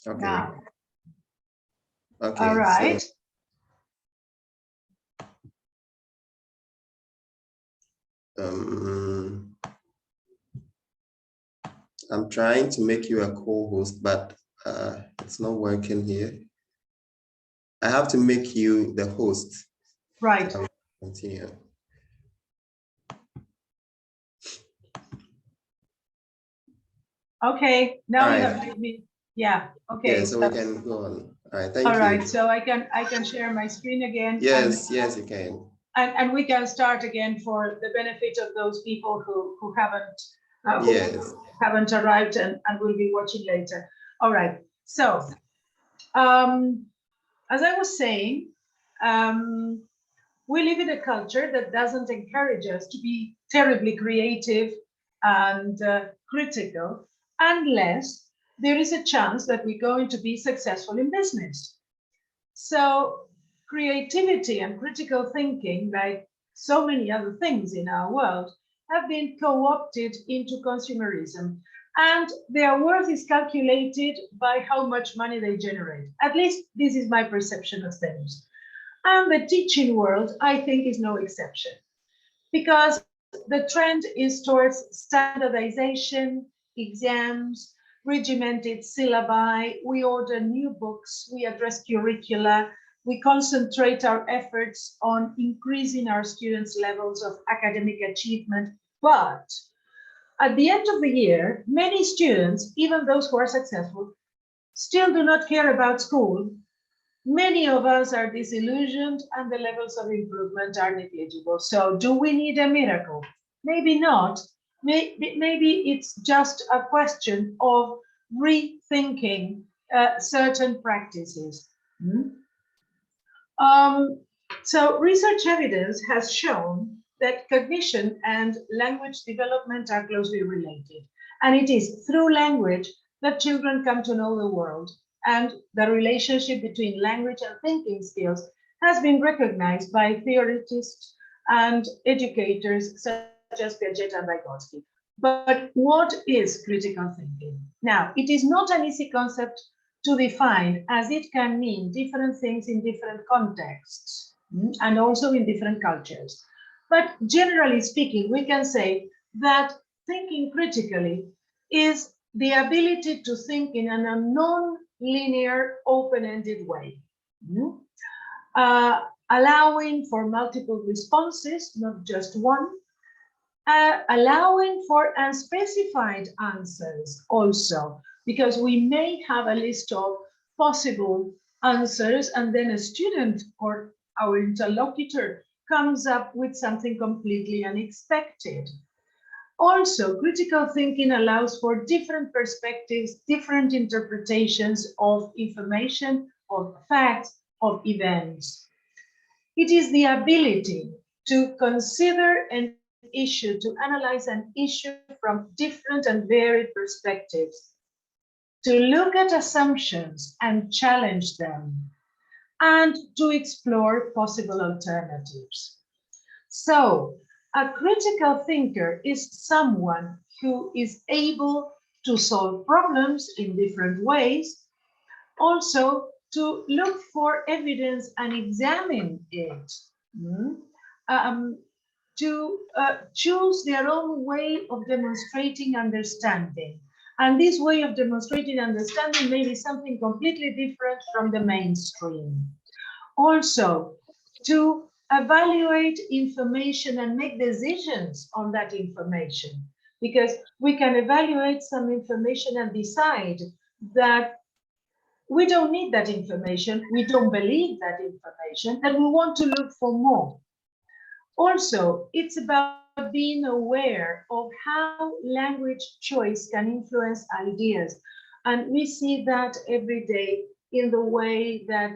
Okay. Now. Okay. All right. So, I'm trying to make you a co-host, but it's not working here. I have to make you the host. Right. Continue. Okay. Now you Right. have given me. Yeah. Okay. Yeah, so we can go on. All right. Thank you. All right. So I can share my screen again. Yes. Yes, you can. And we can start again for the benefit of those people who haven't Yes. haven't arrived and will be watching later. All right. So as I was saying, we live in a culture that doesn't encourage us to be terribly creative and critical unless there is a chance that we're going to be successful in business. So creativity and critical thinking, like so many other things in our world, have been co-opted into consumerism, and their worth is calculated by how much money they generate. At least this is my perception of things. And the teaching world, I think, is no exception, because the trend is towards standardization, exams, regimented syllabi. We order new books, we address curricula, we concentrate our efforts on increasing our students' levels of academic achievement. But at the end of the year, many students, even those who are successful, still do not care about school. Many of us are disillusioned and the levels of improvement are negligible. So do we need a miracle? Maybe not. Maybe it's just a question of rethinking certain practices. So research evidence has shown that cognition and language development are closely related. And it is through language that children come to know the world. And the relationship between language and thinking skills has been recognized by theorists and educators such as Piaget and Vygotsky. But what is critical thinking? Now, it is not an easy concept to define, as it can mean different things in different contexts and also in different cultures. But generally speaking, we can say that thinking critically is the ability to think in a non-linear, open-ended way, allowing for multiple responses, not just one, allowing for unspecified answers also, because we may have a list of possible answers and then a student or our interlocutor comes up with something completely unexpected. Also, critical thinking allows for different perspectives, different interpretations of information, of facts, of events. It is the ability to consider an issue, to analyze an issue from different and varied perspectives, to look at assumptions and challenge them, and to explore possible alternatives. So, a critical thinker is someone who is able to solve problems in different ways, also to look for evidence and examine it, to choose their own way of demonstrating understanding. And this way of demonstrating understanding may be something completely different from the mainstream. Also, to evaluate information and make decisions on that information, because we can evaluate some information and decide that we don't need that information, we don't believe that information, and we want to look for more. Also, it's about being aware of how language choice can influence ideas. And we see that every day in the way that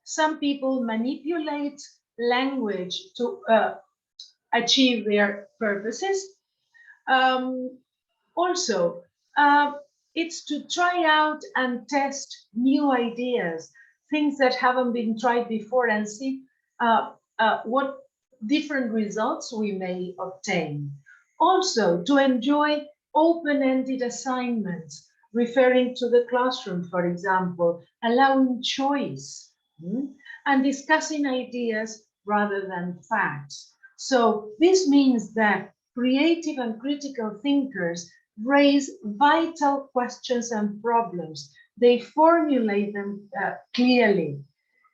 some people manipulate language to achieve their purposes. Also, it's to try out and test new ideas, things that haven't been tried before, and see what different results we may obtain. Also, to enjoy open-ended assignments referring to the classroom, for example, allowing choice, and discussing ideas rather than facts. So this means that creative and critical thinkers raise vital questions and problems. They formulate them clearly.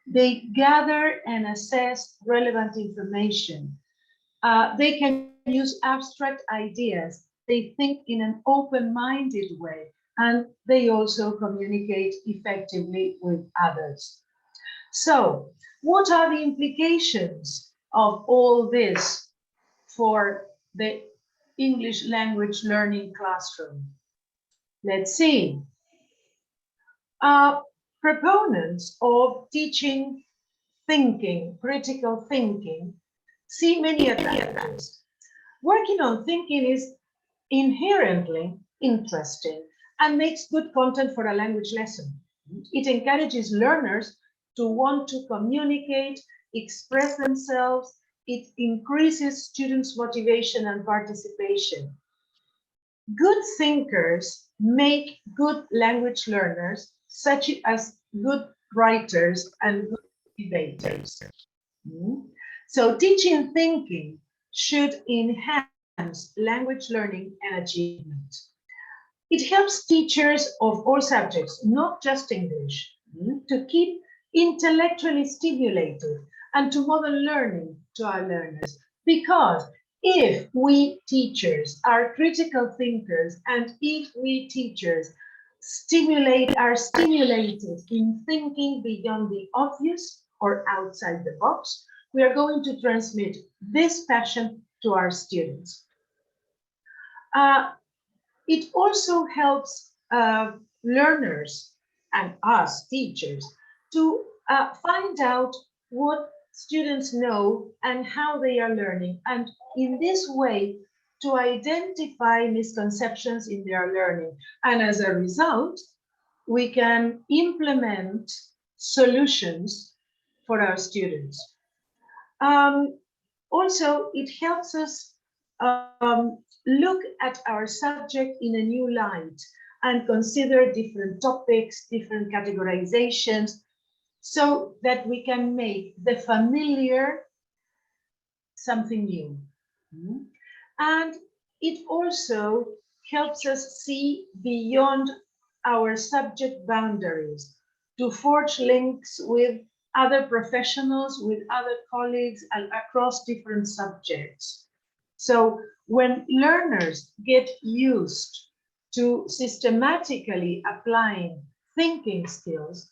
They gather and assess relevant information. They can use abstract ideas. They think in an open-minded way, and they also communicate effectively with others. So, what are the implications of all this for the English language learning classroom? Let's see. Proponents of teaching thinking, critical thinking, see many advantages. Working on thinking is inherently interesting and makes good content for a language lesson. It encourages learners to want to communicate, express themselves. It increases students' motivation and participation. Good thinkers make good language learners, such as good writers and good debaters. So teaching thinking should enhance language learning and achievement. It helps teachers of all subjects, not just English, to keep intellectually stimulated and to model learning to our learners. Because if we teachers are critical thinkers and if we teachers are stimulated in thinking beyond the obvious or outside the box, we are going to transmit this passion to our students. It also helps learners and us teachers to find out what students know and how they are learning, and in this way to identify misconceptions in their learning. And as a result, we can implement solutions for our students. Also, it helps us look at our subject in a new light and consider different topics, different categorizations, so that we can make the familiar something new. And it also helps us see beyond our subject boundaries, to forge links with other professionals, with other colleagues, and across different subjects. So when learners get used to systematically applying thinking skills,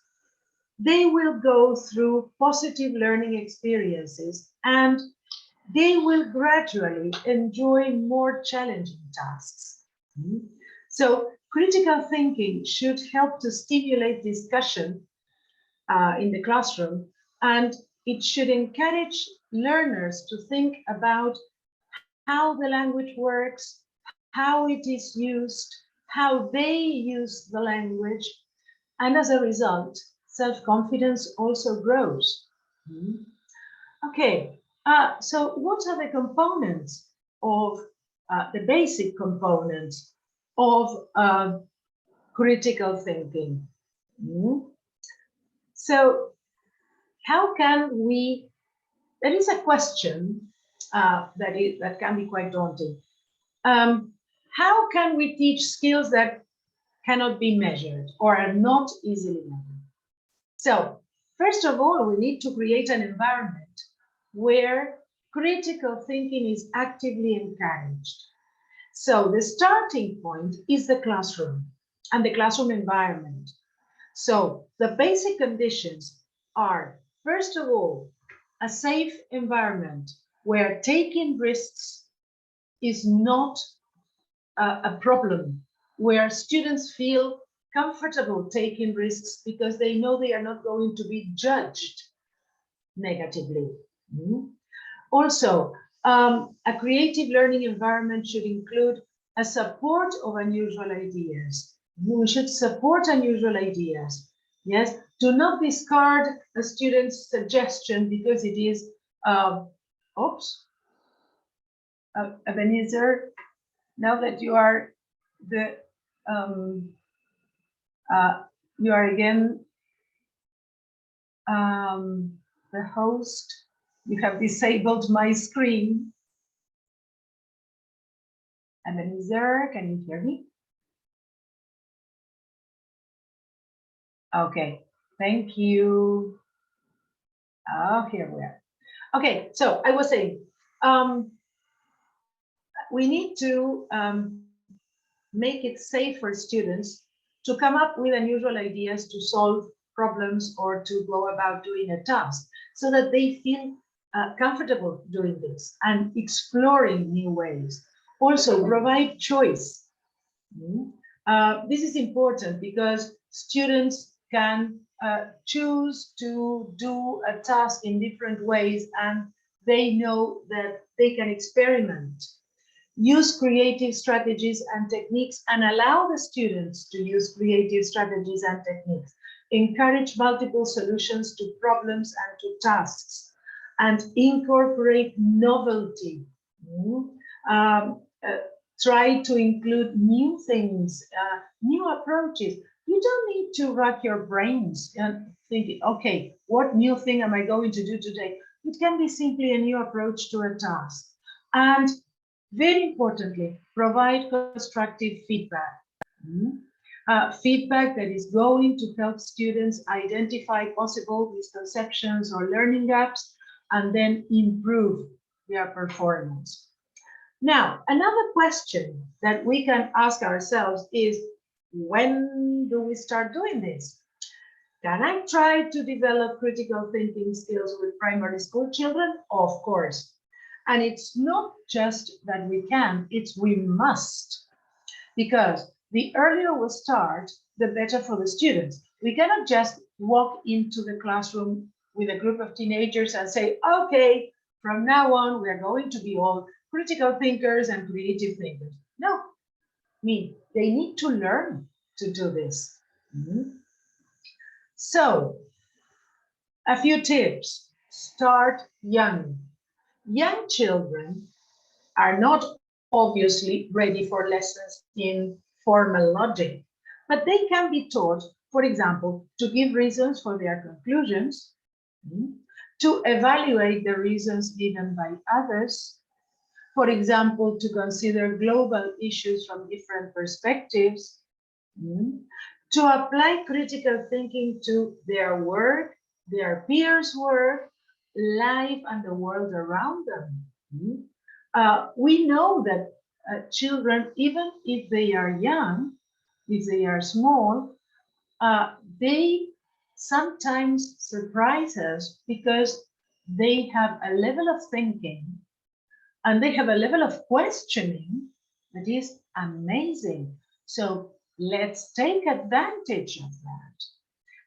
they will go through positive learning experiences and they will gradually enjoy more challenging tasks. So critical thinking should help to stimulate discussion in the classroom, and it should encourage learners to think about how the language works, how it is used, how they use the language, and as a result, self-confidence also grows. Okay, so what are the components of the basic components of critical thinking? So how can we, there is a question that can be quite daunting. How can we teach skills that cannot be measured or are not easily measured? So first of all, we need to create an environment where critical thinking is actively encouraged. So the starting point is the classroom and the classroom environment. So the basic conditions are, first of all, a safe environment where taking risks is not a problem, where students feel comfortable taking risks because they know they are not going to be judged negatively. Also, a creative learning environment should include a support of unusual ideas. We should support unusual ideas. Yes, do not discard a student's suggestion because it is, Ebenezer, now that you are the You are again the host. You have disabled my screen. Ebenezer, can you hear me? Okay, thank you. Oh, here we are. Okay, so I was saying, we need to make it safe for students to come up with unusual ideas to solve problems or to go about doing a task so that they feel comfortable doing this and exploring new ways. Also, provide choice. This is important because students can choose to do a task in different ways and they know that they can experiment. Use creative strategies and techniques and allow the students to use creative strategies and techniques. Encourage multiple solutions to problems and to tasks and incorporate novelty. Try to include new things, new approaches. You don't need to rack your brains and thinking, okay, what new thing am I going to do today? It can be simply a new approach to a task. And very importantly, provide constructive feedback. Feedback that is going to help students identify possible misconceptions or learning gaps and then improve their performance. Now, another question that we can ask ourselves is, when do we start doing this? Can I try to develop critical thinking skills with primary school children? Of course. And it's not just that we can, it's we must. Because the earlier we start, the better for the students. We cannot just walk into the classroom with a group of teenagers and say, okay, from now on, we're going to be all critical thinkers and creative thinkers. No, I mean, they need to learn to do this. So, a few tips. Start young. Young children are not obviously ready for lessons in formal logic, but they can be taught, for example, to give reasons for their conclusions, to evaluate the reasons given by others, for example, to consider global issues from different perspectives, to apply critical thinking to their work, their peers' work, life, and the world around them. We know that children, even if they are young, if they are small, they sometimes surprise us because they have a level of thinking and they have a level of questioning that is amazing. So let's take advantage of that.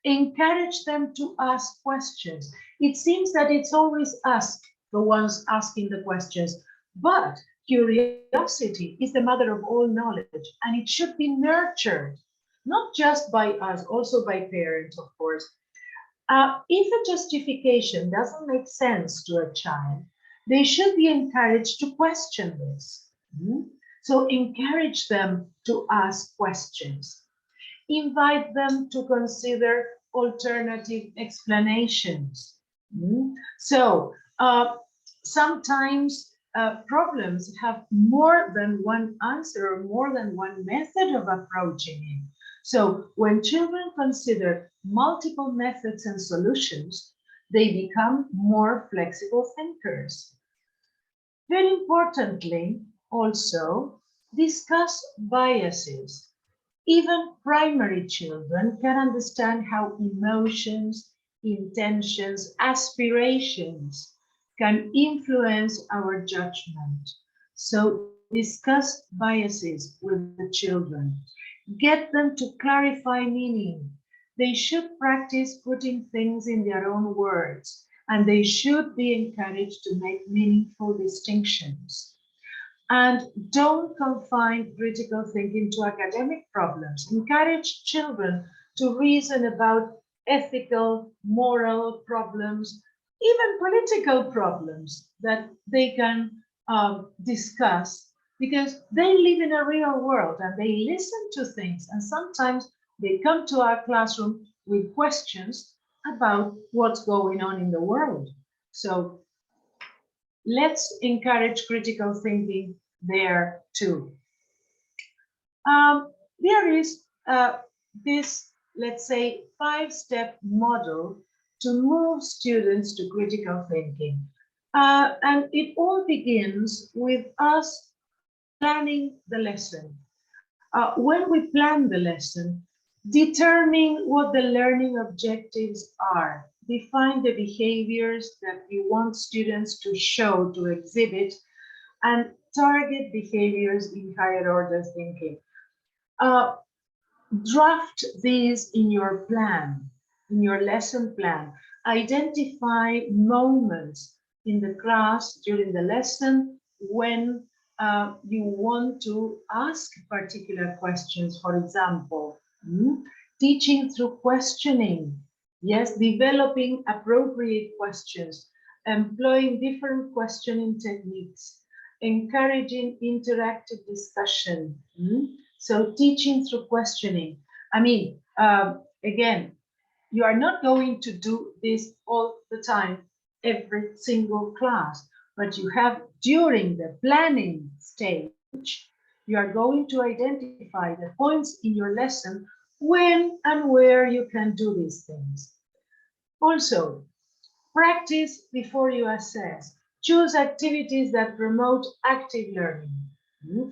Encourage them to ask questions. It seems that it's always us, the ones asking the questions, but curiosity is the mother of all knowledge and it should be nurtured, not just by us, also by parents, of course. If a justification doesn't make sense to a child, they should be encouraged to question this. So encourage them to ask questions. Invite them to consider alternative explanations. So sometimes problems have more than one answer or more than one method of approaching it. So when children consider multiple methods and solutions, they become more flexible thinkers. Very importantly, also, discuss biases. Even primary children can understand how emotions, intentions, aspirations can influence our judgment. So discuss biases with the children. Get them to clarify meaning. They should practice putting things in their own words, and they should be encouraged to make meaningful distinctions. And don't confine critical thinking to academic problems. Encourage children to reason about ethical, moral problems, even political problems that they can discuss, because they live in a real world and they listen to things. And sometimes They come to our classroom with questions about what's going on in the world. So let's encourage critical thinking there too. There is this, let's say, 5-step model to move students to critical thinking. And it all begins with us planning the lesson. When we plan the lesson, determine what the learning objectives are. Define the behaviors that you want students to show, to exhibit, and target behaviors in higher order thinking. Draft these in your plan, in your lesson plan. Identify moments in the class during the lesson when you want to ask particular questions. For example, teaching through questioning. Yes, developing appropriate questions, employing different questioning techniques, encouraging interactive discussion. So teaching through questioning. I mean, again, you are not going to do this all the time, every single class, but you have, during the planning stage, you are going to identify the points in your lesson when and where you can do these things. Also, practice before you assess. Choose activities that promote active learning.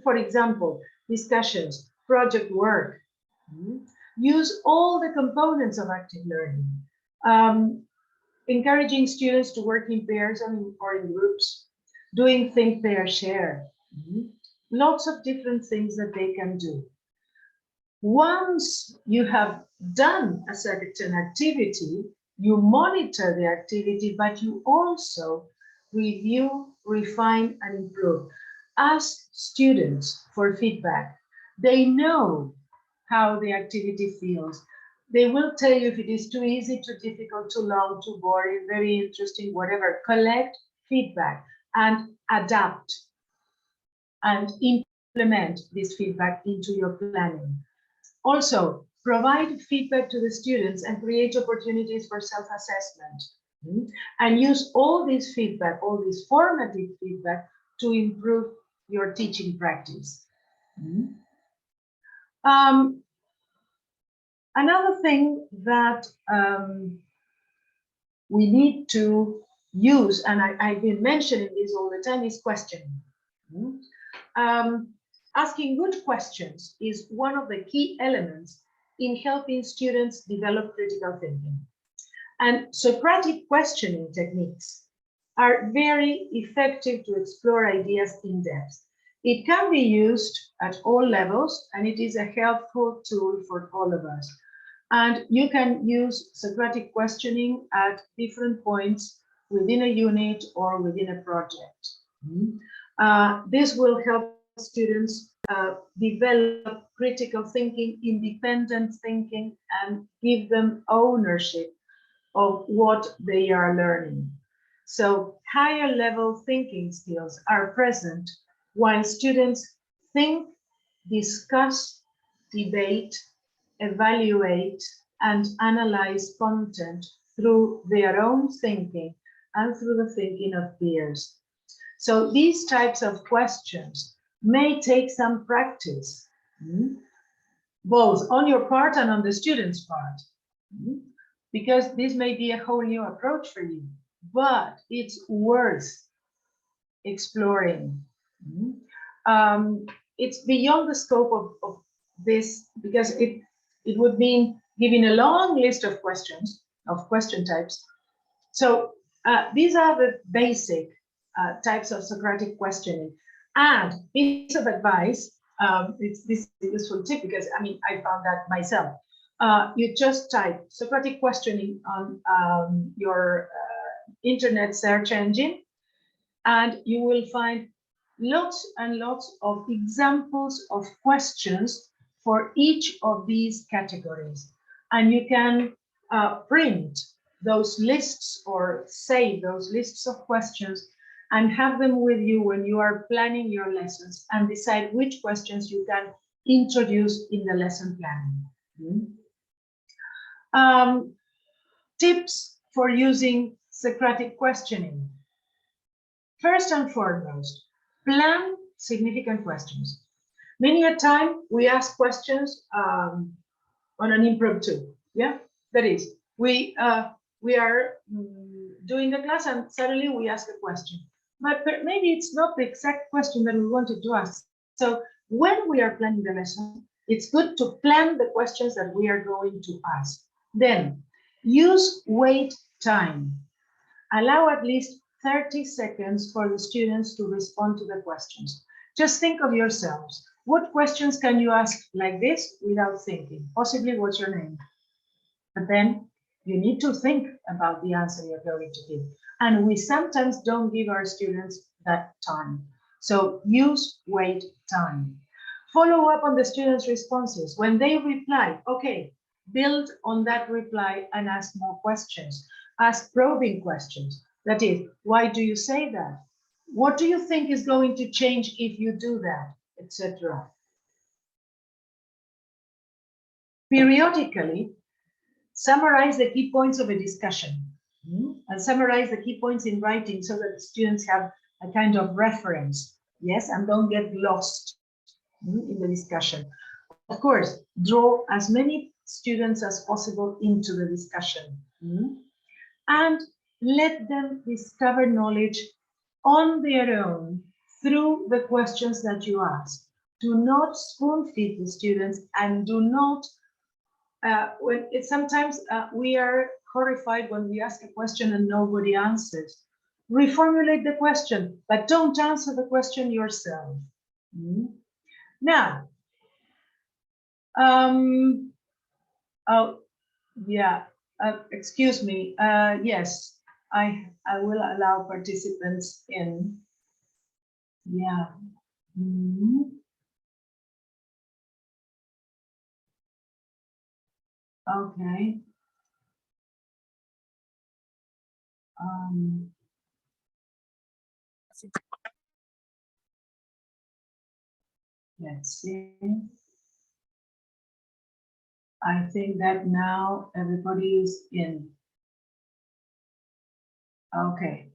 For example, discussions, project work. Use all the components of active learning. Encouraging students to work in pairs or in groups. Doing think, pair, share. Lots of different things that they can do. Once you have done a certain activity, you monitor the activity, but you also review, refine, and improve. Ask students for feedback. They know how the activity feels. They will tell you if it is too easy, too difficult, too long, too boring, very interesting, whatever. Collect feedback and adapt and implement this feedback into your planning. Also, provide feedback to the students and create opportunities for self-assessment. And use all this feedback, all this formative feedback to improve your teaching practice. Another thing that we need to use, and I've been mentioning this all the time, is questioning. Asking good questions is one of the key elements in helping students develop critical thinking. And Socratic questioning techniques are very effective to explore ideas in depth. It can be used at all levels, and it is a helpful tool for all of us. And you can use Socratic questioning at different points within a unit or within a project. This will help students develop critical thinking, independent thinking, and give them ownership of what they are learning. So higher level thinking skills are present while students think, discuss, debate, evaluate, and analyze content through their own thinking and through the thinking of peers. So these types of questions may take some practice, both on your part and on the student's part, because this may be a whole new approach for you, but it's worth exploring. It's beyond the scope of this, because it would mean giving a long list of questions, of question types. So these are the basic types of Socratic questioning. And piece of advice, this is a useful tip, because I mean, I found that myself. You just type Socratic questioning on your internet search engine, and you will find lots and lots of examples of questions for each of these categories. And you can print those lists or save those lists of questions and have them with you when you are planning your lessons, and decide which questions you can introduce in the lesson planning. Tips for using Socratic questioning. First and foremost, plan significant questions. Many a time we ask questions on an impromptu. Yeah, that is, we are doing the class and suddenly we ask a question, but maybe it's not the exact question that we wanted to ask. So when we are planning the lesson, it's good to plan the questions that we are going to ask. Then use wait time. Allow at least 30 seconds for the students to respond to the questions. Just think of yourselves. What questions can you ask like this without thinking? Possibly, what's your name? But then you need to think about the answer you're going to give. And we sometimes don't give our students that time. So use wait time. Follow up on the students' responses. When they reply, okay, build on that reply and ask more questions. Ask probing questions. That is, why do you say that? What do you think is going to change if you do that, etc. Periodically, summarize the key points of a discussion and summarize the key points in writing so that the students have a kind of reference, yes, and don't get lost in the discussion. Of course, draw as many students as possible into the discussion and let them discover knowledge on their own through the questions that you ask. Do not spoon feed the students and do not, sometimes we are horrified when we ask a question and nobody answers. Reformulate the question, but don't answer the question yourself. Now, oh, yeah, excuse me. Yes, I will allow participants in. Yeah. Okay. Let's see. I think that now everybody is in. Okay.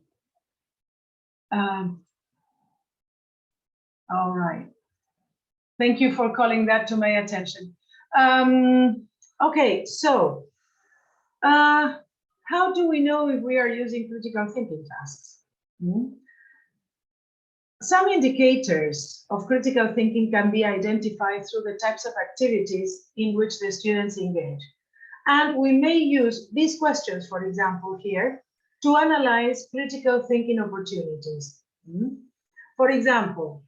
All right. Thank you for calling that to my attention. Okay, so how do we know if we are using critical thinking tasks? Some indicators of critical thinking can be identified through the types of activities in which the students engage. And we may use these questions, for example, here, to analyze critical thinking opportunities. For example,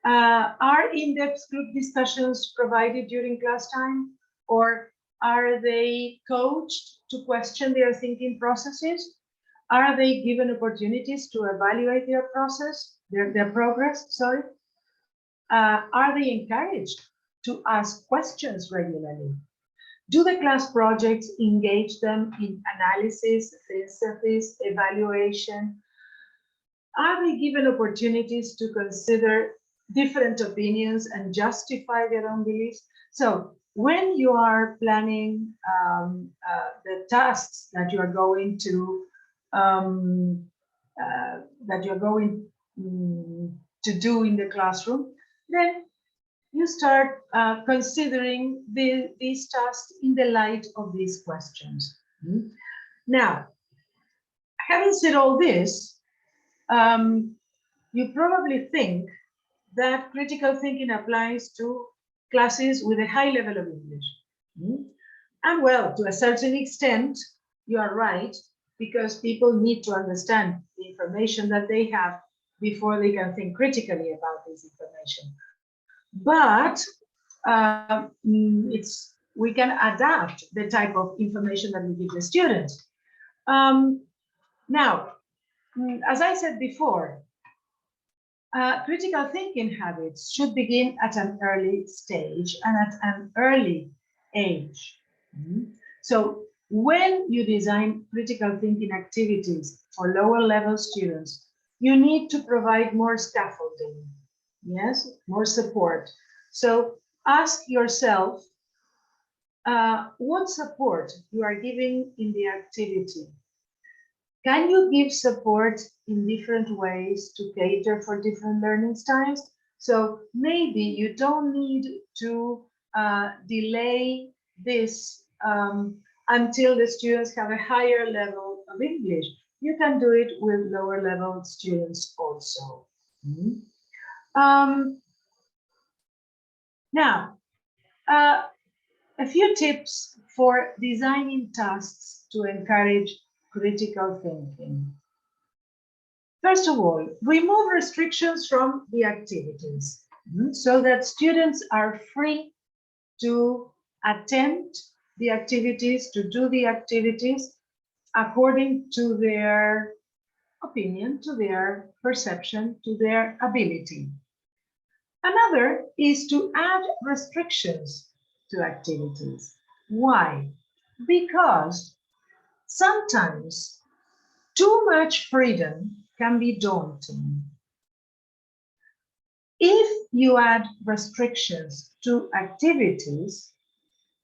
are in-depth group discussions provided during class time, or are they coached to question their thinking processes? Are they given opportunities to evaluate their process, their progress, sorry? Are they encouraged to ask questions regularly? Do the class projects engage them in analysis, synthesis, evaluation? Are they given opportunities to consider different opinions and justify their own beliefs? So when you are planning the tasks that you are going to do in the classroom, then you start considering these tasks in the light of these questions. Now, having said all this, you probably think that critical thinking applies to classes with a high level of English. And well, to a certain extent, you are right, because people need to understand the information that they have before they can think critically about this information. But we can adapt the type of information that we give the students. Now, as I said before, critical thinking habits should begin at an early stage and at an early age. So when you design critical thinking activities for lower level students, you need to provide more scaffolding, yes, more support. So ask yourself, what support you are giving in the activity. Can you give support in different ways to cater for different learning styles? So maybe you don't need to delay this until the students have a higher level of English. You can do it with lower level students also. Now, a few tips for designing tasks to encourage critical thinking. First of all, remove restrictions from the activities so that students are free to attempt the activities, to do the activities according to their opinion, to their perception, to their ability. Another is to add restrictions to activities. Why? Because sometimes too much freedom can be daunting. If you add restrictions to activities,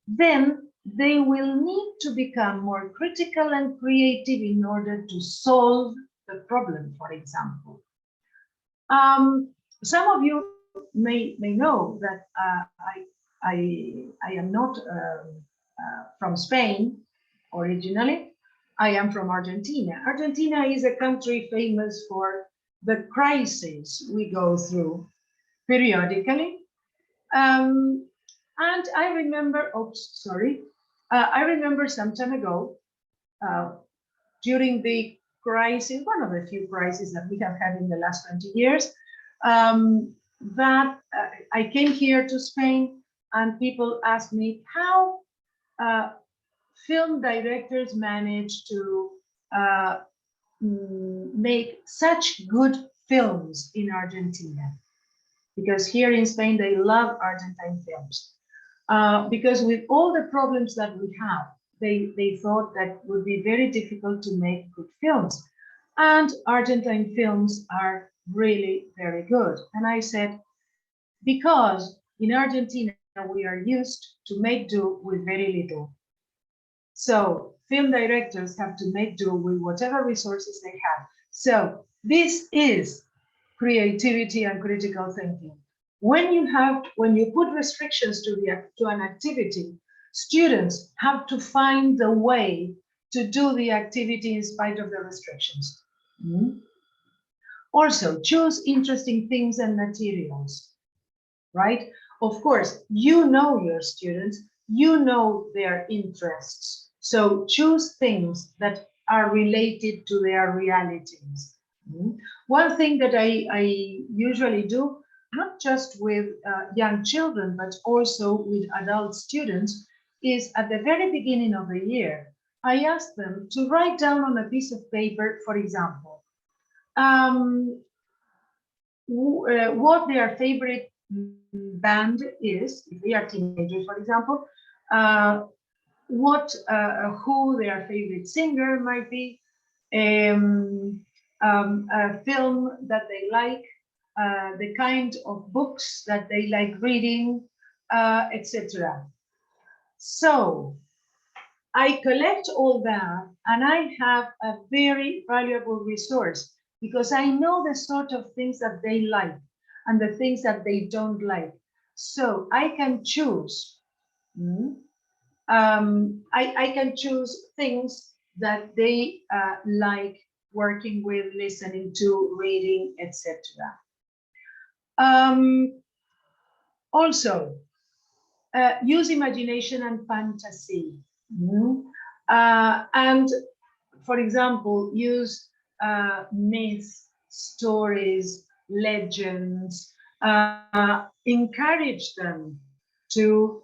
then they will need to become more critical and creative in order to solve the problem, for example. Some of you may know that I am not from Spain originally. I am from Argentina. Argentina is a country famous for the crises we go through periodically. And I remember, I remember some time ago, during the crisis, one of the few crises that we have had in the last 20 years, that I came here to Spain and people asked me how film directors manage to make such good films in Argentina. Because here in Spain, they love Argentine films. Because with all the problems that we have, they thought that it would be very difficult to make good films. And Argentine films are really very good. And I said, because in Argentina, we are used to make do with very little. So film directors have to make do with whatever resources they have. So this is creativity and critical thinking. When you put restrictions to an activity, students have to find the way to do the activity in spite of the restrictions. Also, choose interesting things and materials, right? Of course, you know your students, you know their interests. So choose things that are related to their realities. One thing that I usually do, not just with young children, but also with adult students, is at the very beginning of the year, I ask them to write down on a piece of paper, for example, what their favorite band is, if they are teenagers, for example, who their favorite singer might be, a film that they like, the kind of books that they like reading, etc. So I collect all that and I have a very valuable resource because I know the sort of things that they like and the things that they don't like. So I can choose. I can choose things that they like working with, listening to, reading, etc. Also, use imagination and fantasy. And for example, use myths, stories, legends, encourage them to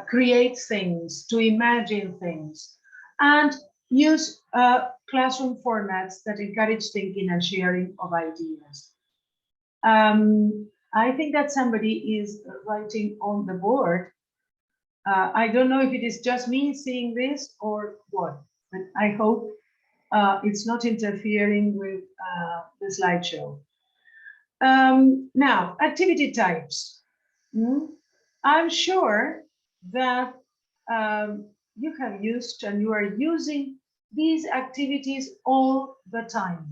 create things, to imagine things, and use classroom formats that encourage thinking and sharing of ideas. I think that somebody is writing on the board. I don't know if it is just me seeing this or what, but I hope it's not interfering with the slideshow. Now, activity types. I'm sure that you have used and you are using these activities all the time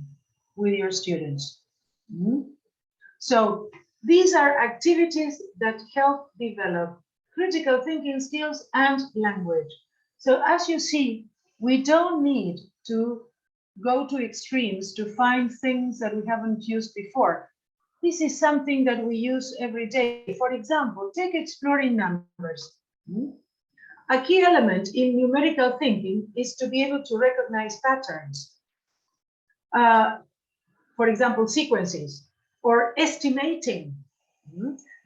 with your students. So these are activities that help develop critical thinking skills and language. So as you see, we don't need to go to extremes to find things that we haven't used before. This is something that we use every day. For example, take exploring numbers. A key element in numerical thinking is to be able to recognize patterns. For example, sequences or estimating.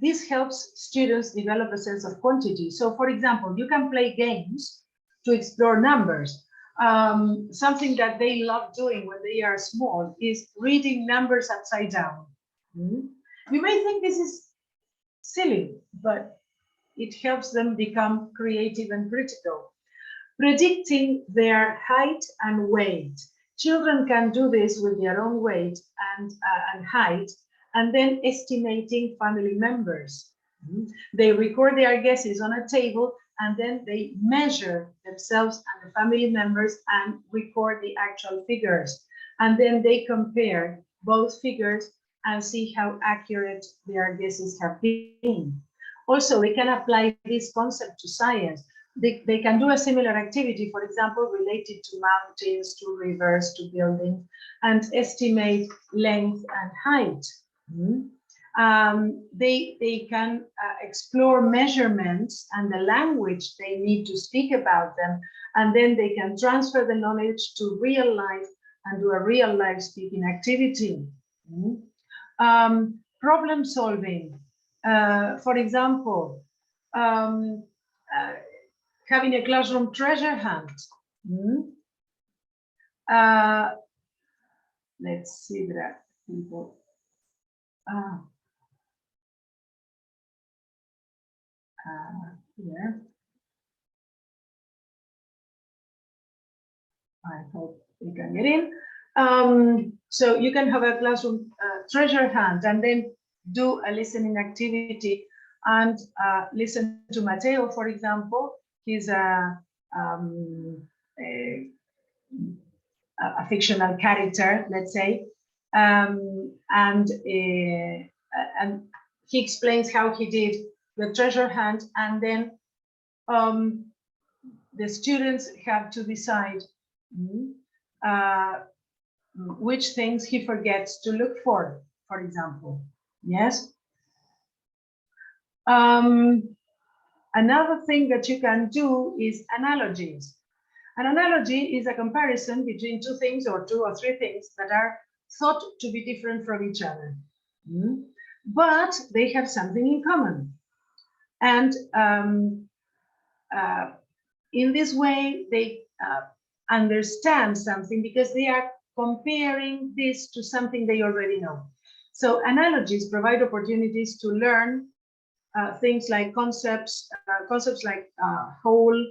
This helps students develop a sense of quantity. So, for example, you can play games to explore numbers. Something that they love doing when they are small is reading numbers upside down. You may think this is silly, but it helps them become creative and critical. Predicting their height and weight. Children can do this with their own weight and height, and then estimating family members. They record their guesses on a table, and then they measure themselves and the family members and record the actual figures. And then they compare both figures and see how accurate their guesses have been. Also, we can apply this concept to science. They can do a similar activity, for example, related to mountains, to rivers, to buildings, and estimate length and height. They can explore measurements and the language they need to speak about them, and then they can transfer the knowledge to real life and do a real life speaking activity. Problem solving. For example, having a classroom treasure hunt. Let's see, there are people. Here. I hope we can get in. So you can have a classroom treasure hunt and then do a listening activity and listen to Mateo, for example. He's a fictional character, let's say, and he explains how he did the treasure hunt, and then the students have to decide which things he forgets to look for example. Yes. Another thing that you can do is analogies. An analogy is a comparison between two things or two or three things that are thought to be different from each other, but they have something in common. And in this way, they understand something because they are comparing this to something they already know. So analogies provide opportunities to learn things like concepts like whole,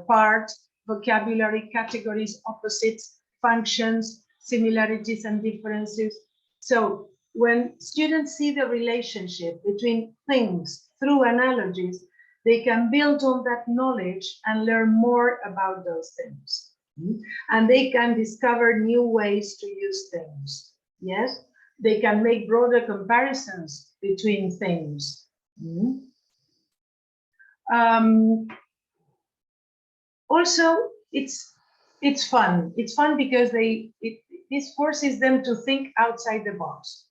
part, vocabulary, categories, opposites, functions, similarities and differences. So when students see the relationship between things through analogies, they can build on that knowledge and learn more about those things. And they can discover new ways to use things. Yes, they can make broader comparisons between things. Also, it's fun. It's fun because this forces them to think outside the box.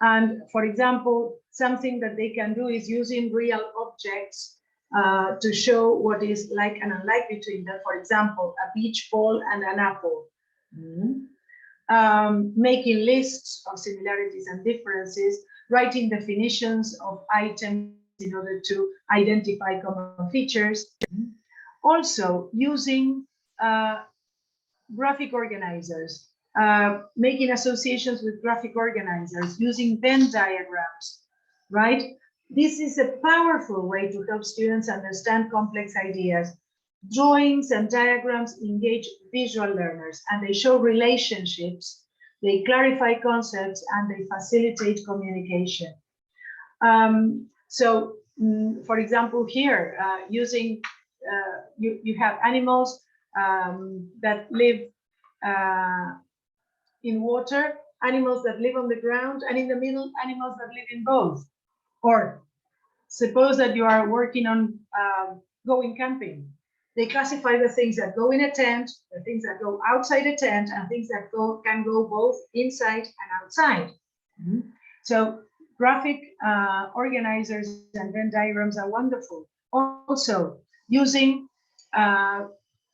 And for example, something that they can do is using real objects to show what is like and unlike between them. For example, a beach ball and an apple. Making lists of similarities and differences, writing definitions of items in order to identify common features. Also, using graphic organizers, making associations with graphic organizers, using Venn diagrams, right? This is a powerful way to help students understand complex ideas. Drawings and diagrams engage visual learners, and they show relationships, they clarify concepts, and they facilitate communication. For example, here, using you have animals that live in water, animals that live on the ground, and in the middle, animals that live in both. Or suppose that you are working on going camping. They classify the things that go in a tent, the things that go outside a tent, and things that can go both inside and outside. So graphic organizers and Venn diagrams are wonderful. Also, using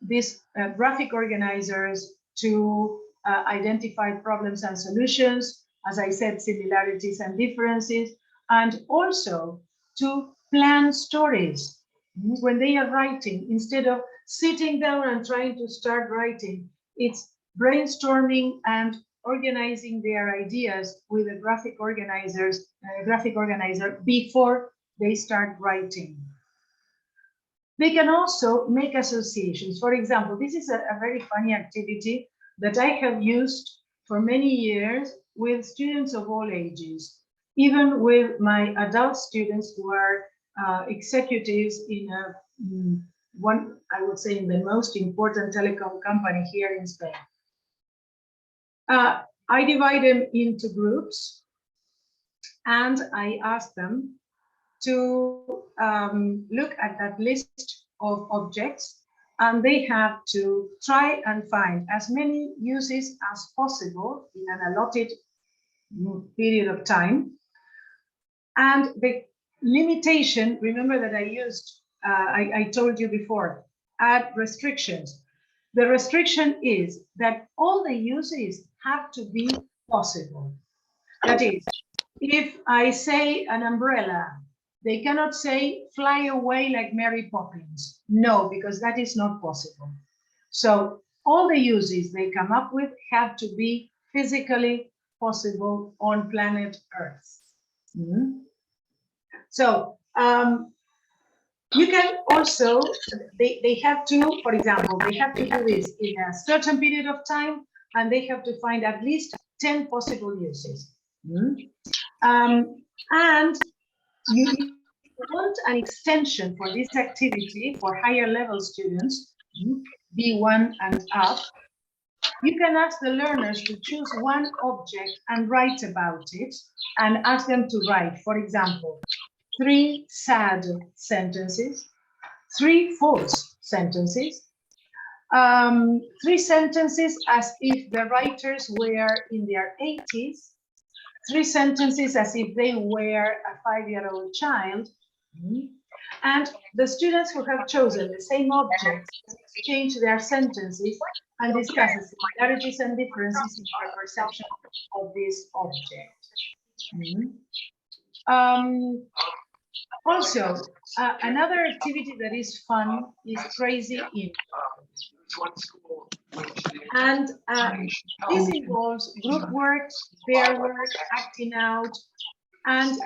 these graphic organizers to identify problems and solutions, as I said, similarities and differences, and also to plan stories. When they are writing, instead of sitting down and trying to start writing, it's brainstorming and organizing their ideas with a graphic organizer before they start writing. They can also make associations. For example, this is a very funny activity that I have used for many years with students of all ages, even with my adult students who are executives in one, I would say, in the most important telecom company here in Spain. I divide them into groups, and I ask them to look at that list of objects, and they have to try and find as many uses as possible in an allotted period of time. And the limitation, remember that I used, I told you before, add restrictions. The restriction is that all the uses have to be possible. That is, if I say an umbrella, they cannot say fly away like Mary Poppins. No, because that is not possible. So all the uses they come up with have to be physically possible on planet Earth. So you can also, they have to, for example, they have to do this in a certain period of time, and they have to find at least 10 possible uses. And you want an extension for this activity for higher level students, B1 and up. You can ask the learners to choose one object and write about it, and ask them to write, for example, 3 sad sentences, 3 false sentences, 3 sentences as if the writers were in their 80s, 3 sentences as if they were a 5-year-old child, and the students who have chosen the same object exchange their sentences and discuss the similarities and differences in their perception of this object. Also, another activity that is fun is Crazy In. And this involves group work, pair work, acting out, and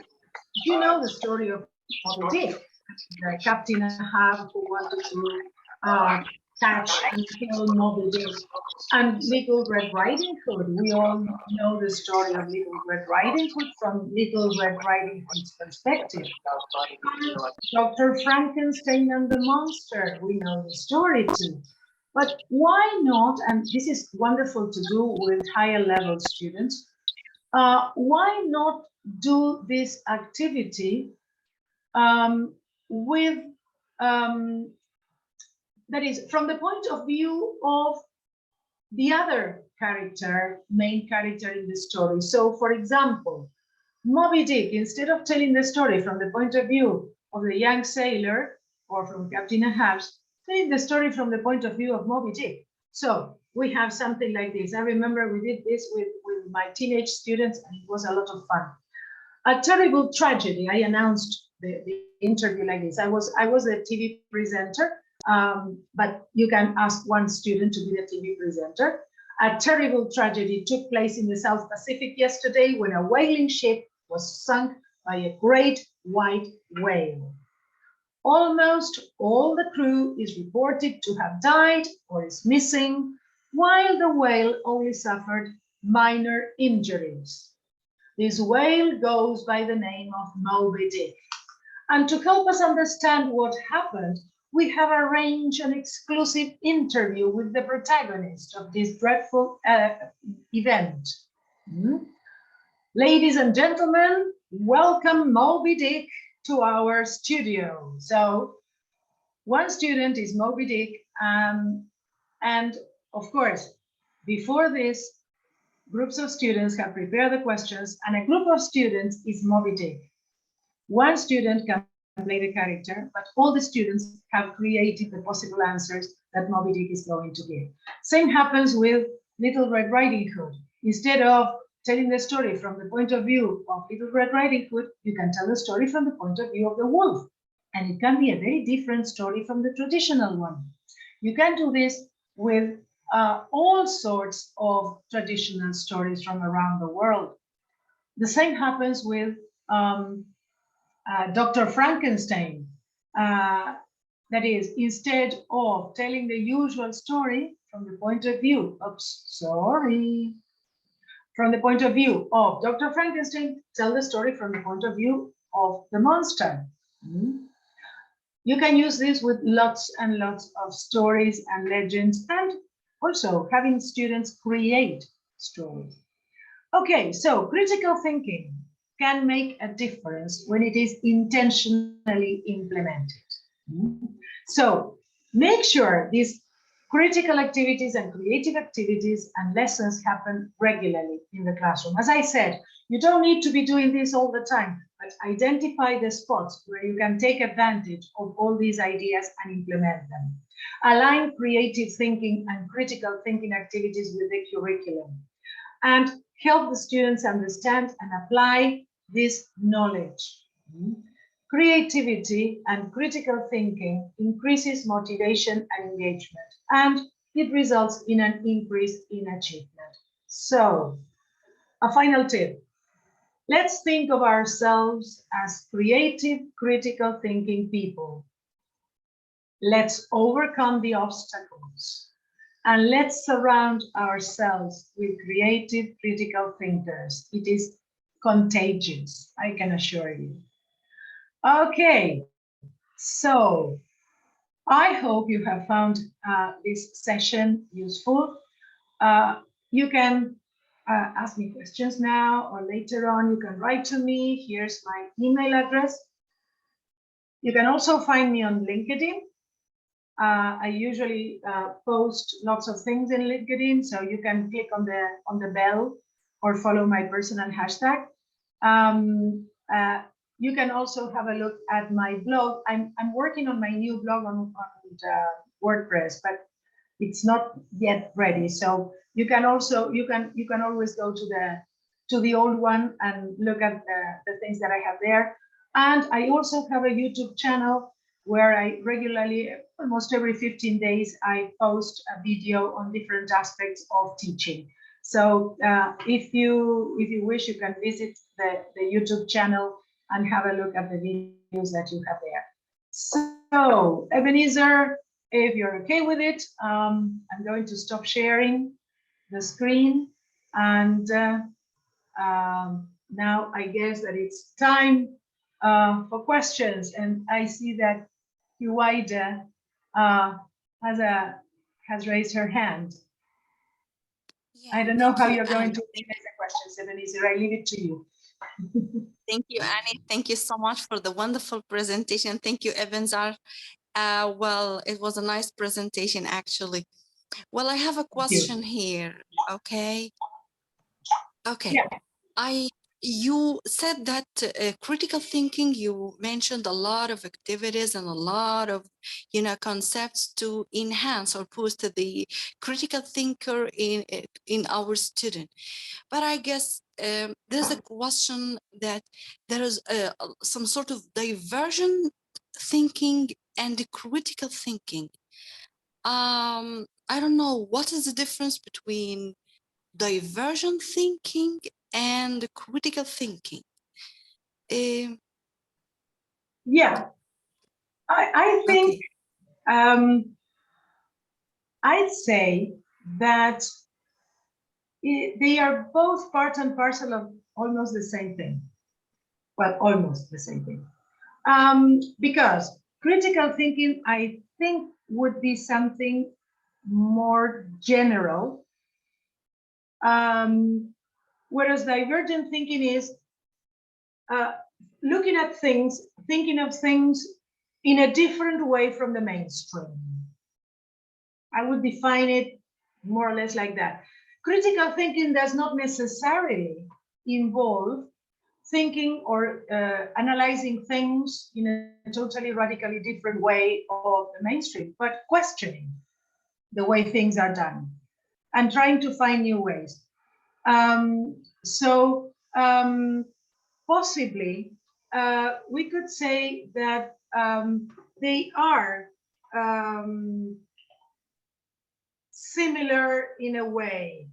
you know the story of Moby Dick, the Captain Ahab who wanted to catch and kill Moby Dick, and Little Red Riding Hood. We all know the story of Little Red Riding Hood from Little Red Riding Hood's perspective. And Dr. Frankenstein and the monster, we know the story too. But why not, and this is wonderful to do with higher level students, why not do this activity with, that is, from the point of view of the other character, main character in the story. So, for example, Moby Dick, instead of telling the story from the point of view of the young sailor or from Captain Ahab's, telling the story from the point of view of Moby Dick. So we have something like this. I remember we did this with my teenage students, and it was a lot of fun. A terrible tragedy. I announced the interview like this. I was a TV presenter, but you can ask one student to be the TV presenter. A terrible tragedy took place in the South Pacific yesterday when a whaling ship was sunk by a great white whale. Almost all the crew is reported to have died or is missing, while the whale only suffered minor injuries. This whale goes by the name of Moby Dick. And to help us understand what happened, we have arranged an exclusive interview with the protagonist of this dreadful event. Ladies and gentlemen, welcome Moby Dick to our studio. So one student is Moby Dick, and of course, before this, groups of students have prepared the questions, and a group of students is Moby Dick. One student can play the character, but all the students have created the possible answers that Moby Dick is going to give. Same happens with Little Red Riding Hood. Instead of telling the story from the point of view of Little Red Riding Hood, you can tell the story from the point of view of the wolf. And it can be a very different story from the traditional one. You can do this with all sorts of traditional stories from around the world. The same happens with Dr. Frankenstein. That is, instead of telling the usual story from the point of view of, from the point of view of Dr. Frankenstein, tell the story from the point of view of the monster. You can use this with lots and lots of stories and legends, and also having students create stories. Okay, so critical thinking can make a difference when it is intentionally implemented. So make sure these critical activities and creative activities and lessons happen regularly in the classroom. As I said, you don't need to be doing this all the time, but identify the spots where you can take advantage of all these ideas and implement them. Align creative thinking and critical thinking activities with the curriculum, and help the students understand and apply this knowledge. Creativity and critical thinking increases motivation and engagement, and it results in an increase in achievement. So, a final tip. Let's think of ourselves as creative, critical thinking people. Let's overcome the obstacles, and let's surround ourselves with creative, critical thinkers. It is contagious, I can assure you. Okay, so I hope you have found this session useful. You can ask me questions now or later on. You can write to me. Here's my email address. You can also find me on LinkedIn. I usually post lots of things in LinkedIn, so you can click on the bell or follow my personal hashtag. You can also have a look at my blog. I'm working on my new blog on WordPress, but it's not yet ready. So you can also you can always go to the old one and look at the things that I have there. And I also have a YouTube channel where I regularly, almost every 15 days, I post a video on different aspects of teaching. So if you wish, you can visit the YouTube channel and have a look at the videos that you have there. So Ebenezer, if you're okay with it, I'm going to stop sharing the screen. And now I guess that it's time for questions. And I see that Huwaida has raised her hand. Yeah, I don't know how you, you're going Annie. to raise the questions, Ebenezer. I leave it to you. Thank you, Annie. Thank you so much for the wonderful presentation. Thank you, Ebenezer. Well, it was a nice presentation, actually. Well, I have a question here. Okay. Okay. Yeah. You said that critical thinking, you mentioned a lot of activities and a lot of, concepts to enhance or boost the critical thinker in our student. But I guess there's a question that there is some sort of divergent thinking and critical thinking. I don't know, what is the difference between divergent thinking and critical thinking? Yeah, I think Okay. I'd say that they are both part and parcel of almost the same thing. Well, almost the same thing. Because Critical thinking, I think, would be something more general. Whereas divergent thinking is looking at things, thinking of things in a different way from the mainstream. I would define it more or less like that. Critical thinking does not necessarily involve thinking or analyzing things in a totally radically different way of the mainstream, but questioning the way things are done and trying to find new ways. Possibly we could say that they are similar in a way.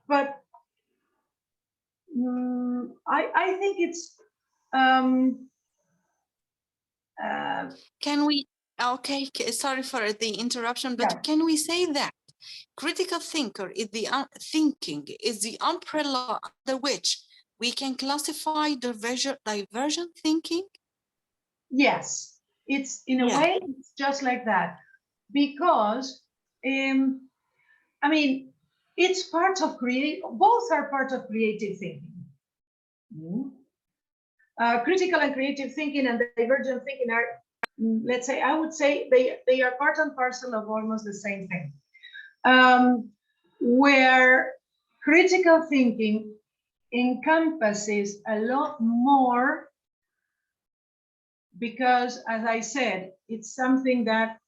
But I think it's Can we, okay, sorry for the interruption, but yeah. can we say that critical thinker is the thinking is the umbrella under which we can classify divergent thinking? Yes, it's in a way, it's just like that, because I mean, it's part of both are part of creative thinking. Critical and creative thinking and divergent thinking are, let's say, I would say they are part and parcel of almost the same thing. Where critical thinking encompasses a lot more, because, as I said, it's something that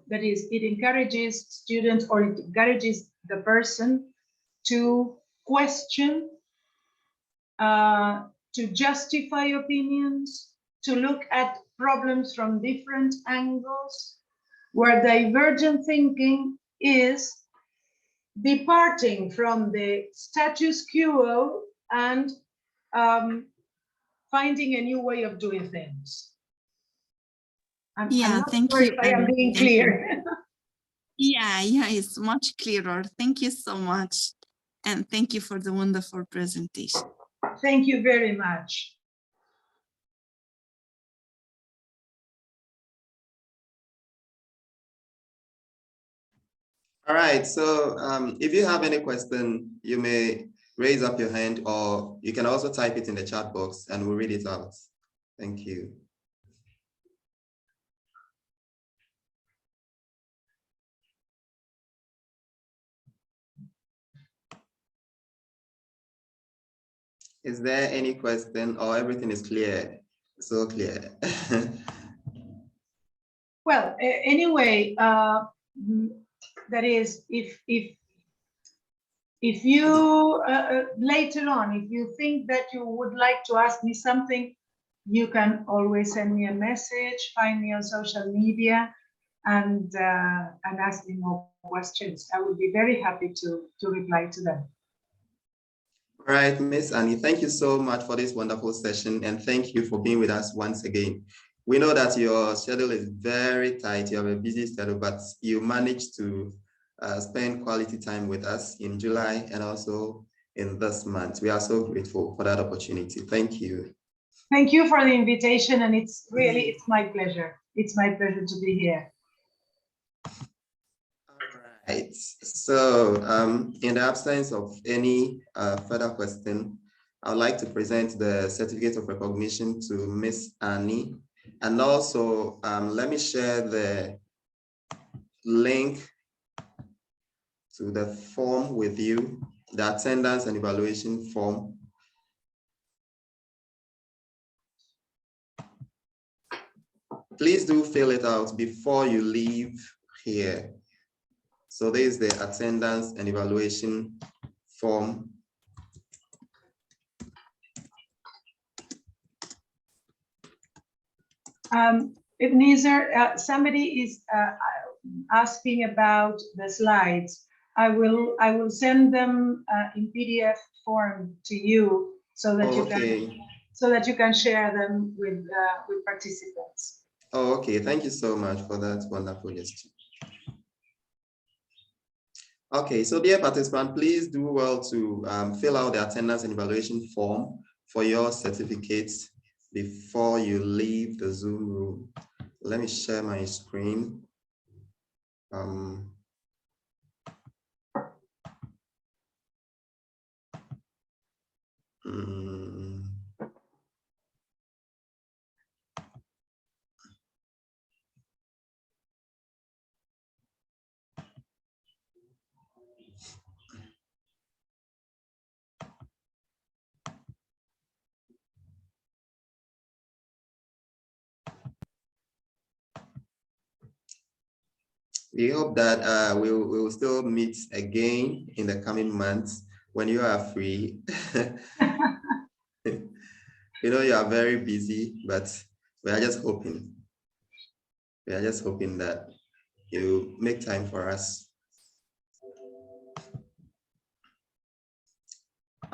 it encourages students, or it encourages the person to question, to justify opinions, to look at problems from different angles, where divergent thinking is departing from the status quo and finding a new way of doing things. I'm not thank sure you. if I am being clear. Yeah, it's much clearer. Thank you so much. And thank you for the wonderful presentation. Thank you very much. All right, so if you have any question, you may raise up your hand, or you can also type it in the chat box and we'll read it out. Thank you. Is there any question, or everything is clear? So clear. Well, anyway, that is, if you later on, if you think that you would like to ask me something, you can always send me a message, find me on social media, and ask me more questions. I would be very happy to reply to them. All right, Miss Annie, thank you so much for this wonderful session, and thank you for being with us once again. We know that your schedule is very tight, you have a busy schedule, but you managed to spend quality time with us in July and also in this month. We are so grateful for that opportunity. Thank you. Thank you for the invitation, and it's my pleasure. It's my pleasure to be here. Right. So in the absence of any further question, I would like to present the certificate of recognition to Miss Annie. And also, let me share the link to the form with you, the attendance and evaluation form. Please do fill it out before you leave here. So there is the attendance and evaluation form. Ebenezer, somebody is asking about the slides. I will send them in PDF form to you, so that you can share them with participants. Oh, okay. Thank you so much for that wonderful gesture. Okay, so dear participant, please do well to fill out the attendance and evaluation form for your certificates. before you leave the Zoom room. Let me share my screen. mm, We hope that we will still meet again in the coming months when you are free. You know, you are very busy, but we are just hoping. We are just hoping that you make time for us.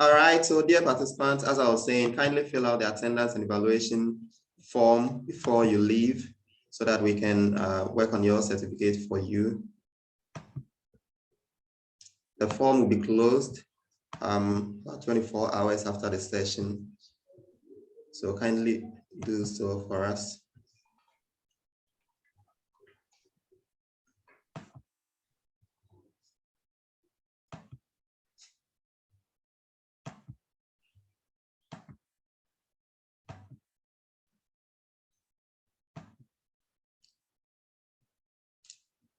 All right, so dear participants, as I was saying, kindly fill out the attendance and evaluation form before you leave so that we can work on your certificate for you. The form will be closed about 24 hours after the session. So kindly do so for us.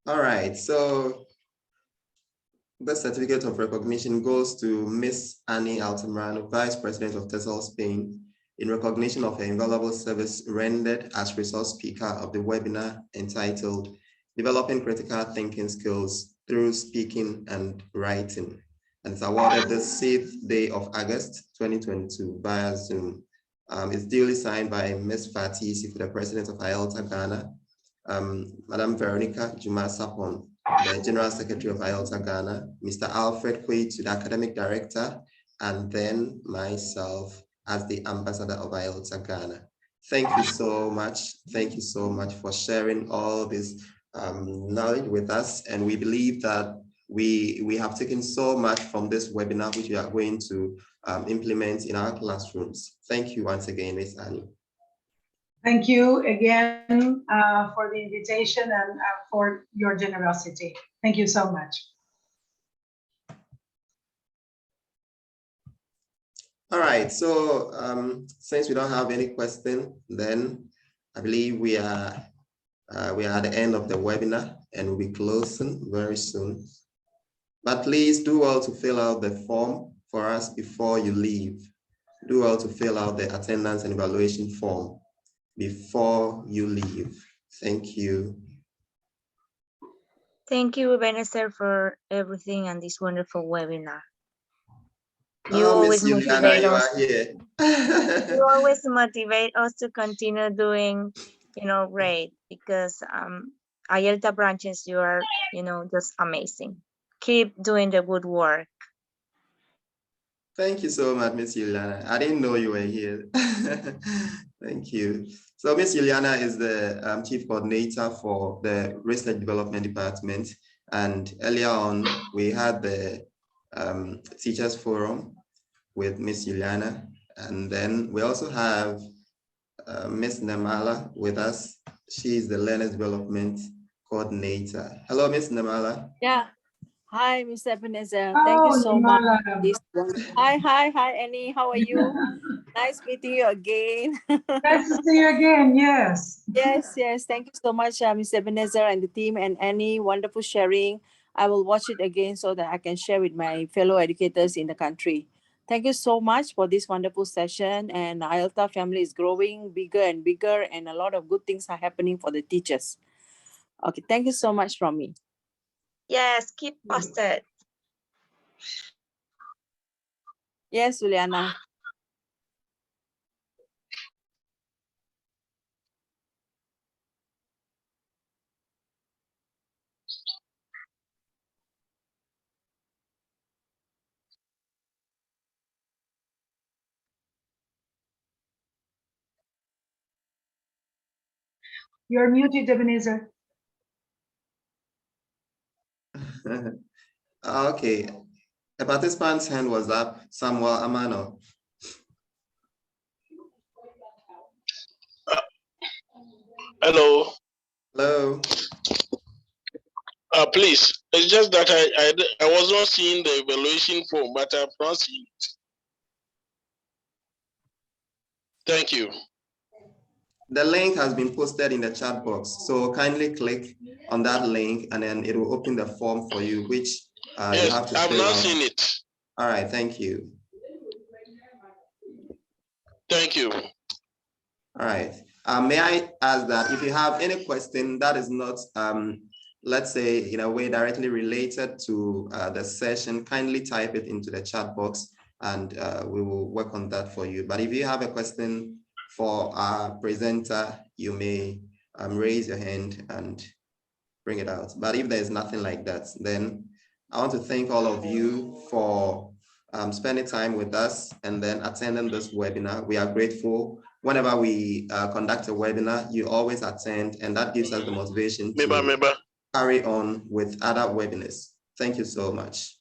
All right, so the certificate of recognition goes to Miss Annie Altamirano, Vice President of TESOL Spain, in recognition of her invaluable service rendered as resource speaker of the webinar entitled Developing Critical Thinking Skills Through Speaking and Writing. And it's awarded the 6th day of August 2022 via Zoom. It's duly signed by Ms. Fatih Isifu, the President of IELTA Ghana, Madam Veronica Juma Sapon, the General Secretary of IELTA Ghana, Mr. Alfred Kweitu, the Academic Director, and then myself as the Ambassador of IELTA Ghana. Thank you so much. Thank you so much for sharing all this knowledge with us. And we believe that we have taken so much from this webinar, which we are going to implement in our classrooms. Thank you once again, Ms. Annie. Thank you again for the invitation and for your generosity. Thank you so much. All right, so since we don't have any question, then I believe we are at the end of the webinar and we'll be closing very soon. But please do well to fill out the form for us before you leave. Do well to fill out the attendance and evaluation form before you leave. Thank you. Thank you, Vanessa, for everything on this wonderful webinar. You always Miss Juliana, motivate you us. are here. You always motivate us to continue doing, great, because IELTA branches, you are, just amazing. Keep doing the good work. Thank you so much, Miss Juliana. I didn't know you were here. Thank you. So Miss Juliana is the Chief Coordinator for the Research Development Department. And earlier on, we had the Teachers Forum with Miss Juliana. And then we also have Miss Namala with us. She is the Learners Development Coordinator. Hello, Miss Namala. Yeah. Hi, Mr. Ebenezer. Thank you so much. Hi, Annie. How are you? Nice meeting you again. Nice to see you again. Yes. Yes. Thank you so much, Mr. Ebenezer and the team, and Annie. Wonderful sharing. I will watch it again so that I can share with my fellow educators in the country. Thank you so much for this wonderful session. And IELTA family is growing bigger and bigger, and a lot of good things are happening for the teachers. Okay, thank you so much from me. Yes, keep posted. Yes, Juliana. You're muted, Ebenezer. Okay. A participant's hand was up, Samuel Amano. Hello. Hello. Please, it's just that I was not seeing the evaluation form, but I've not seen it. Thank you. The link has been posted in the chat box, so kindly click on that link and then it will open the form for you, which yes, you have to I've fill not out. seen it. All right, thank you. Thank you. All right. May I ask that if you have any question that is not, let's say, in a way directly related to the session, kindly type it into the chat box and we will work on that for you. But if you have a question for our presenter, you may raise your hand and bring it out. But if there's nothing like that, then I want to thank all of you for spending time with us and then attending this webinar. We are grateful. Whenever we conduct a webinar, you always attend, and that gives us the motivation to carry on with other webinars. Thank you so much.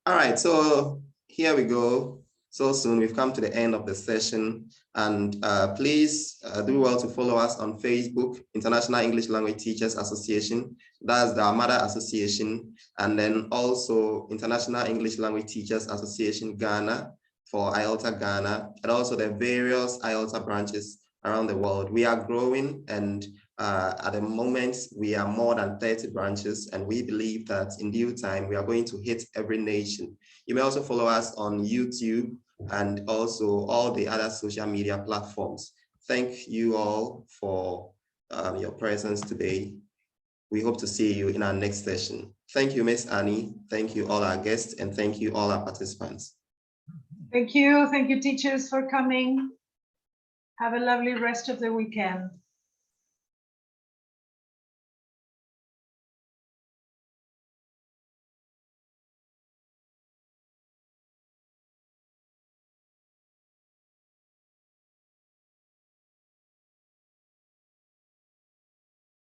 All right, so here we go. So soon we've come to the end of the session, and please do well to follow us on Facebook, International English Language Teachers Association. That's the mother association, and then also International English Language Teachers Association Ghana for IELTA Ghana, and also the various IELTA branches around the world. We are growing, and at the moment we are more than 30 branches, and we believe that in due time we are going to hit every nation. You may also follow us on YouTube and also all the other social media platforms. Thank you all for your presence today. We hope to see you in our next session. Thank you, Miss Annie. Thank you, all our guests, and thank you, all our participants. Thank you. Thank you, teachers, for coming. Have a lovely rest of the weekend.